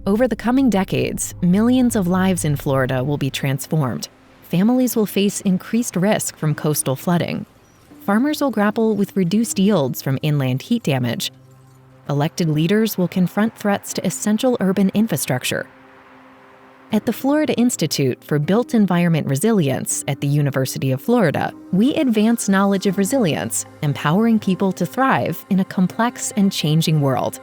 Over the coming decades, millions of lives in Florida will be transformed. Families will face increased risk from coastal flooding. Farmers will grapple with reduced yields from inland heat damage. Elected leaders will confront threats to essential urban infrastructure. At the Florida Institute for Built Environment Resilience at the University of Florida, we advance knowledge of resilience, empowering people to thrive in a complex and changing world.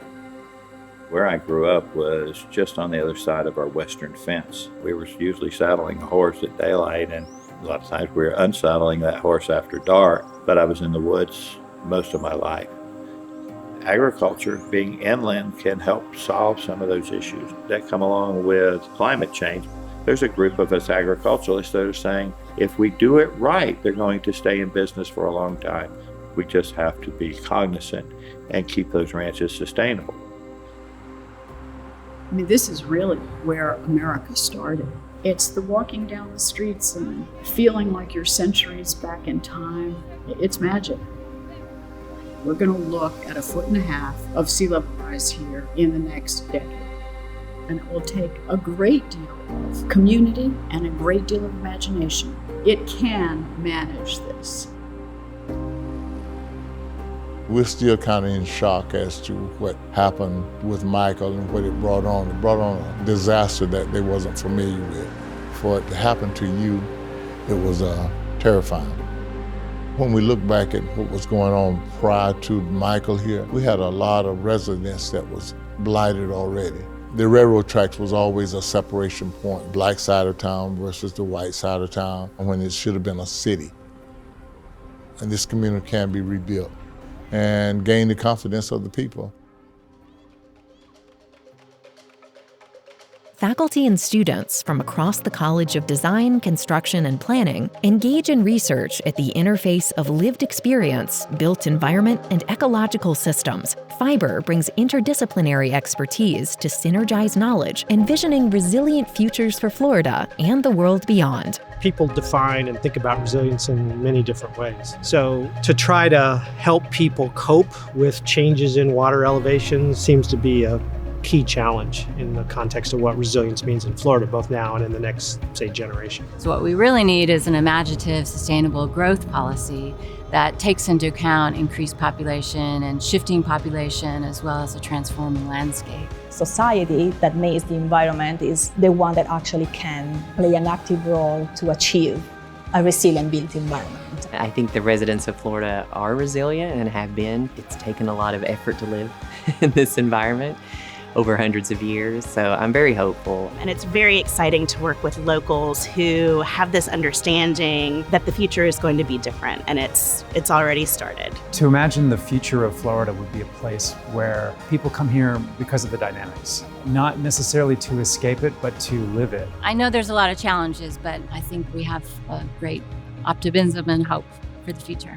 Where I grew up was just on the other side of our western fence. We were usually saddling a horse at daylight, and a lot of times we were unsaddling that horse after dark, but I was in the woods most of my life. Agriculture, being inland, can help solve some of those issues that come along with climate change. There's a group of us agriculturalists that are saying, if we do it right, they're going to stay in business for a long time. We just have to be cognizant and keep those ranches sustainable. I mean, this is really where America started. It's the walking down the streets and feeling like you're centuries back in time. It's magic. We're going to look at 1.5 feet of sea level rise here in the next decade. And it will take a great deal of community and a great deal of imagination. It can manage this. We're still kind of in shock as to what happened with Michael and what it brought on. It brought on a disaster that they wasn't familiar with. For it to happen to you, it was terrifying. When we look back at what was going on prior to Michael here, we had a lot of residents that was blighted already. The railroad tracks was always a separation point, black side of town versus the white side of town, when it should have been a city. And this community can be rebuilt and gain the confidence of the people. Faculty and students from across the College of Design, Construction, and Planning engage in research at the interface of lived experience, built environment, and ecological systems. Fiber brings interdisciplinary expertise to synergize knowledge, envisioning resilient futures for Florida and the world beyond. People define and think about resilience in many different ways. So to try to help people cope with changes in water elevation seems to be a key challenge in the context of what resilience means in Florida, both now and in the next, say, generation. So what we really need is an imaginative, sustainable growth policy that takes into account increased population and shifting population, as well as a transforming landscape. Society that makes the environment is the one that actually can play an active role to achieve a resilient built environment. I think the residents of Florida are resilient and have been. It's taken a lot of effort to live in this environment over hundreds of years, so I'm very hopeful. And it's very exciting to work with locals who have this understanding that the future is going to be different, and it's already started. To imagine the future of Florida would be a place where people come here because of the dynamics, not necessarily to escape it, but to live it. I know there's a lot of challenges, but I think we have a great optimism and hope for the future.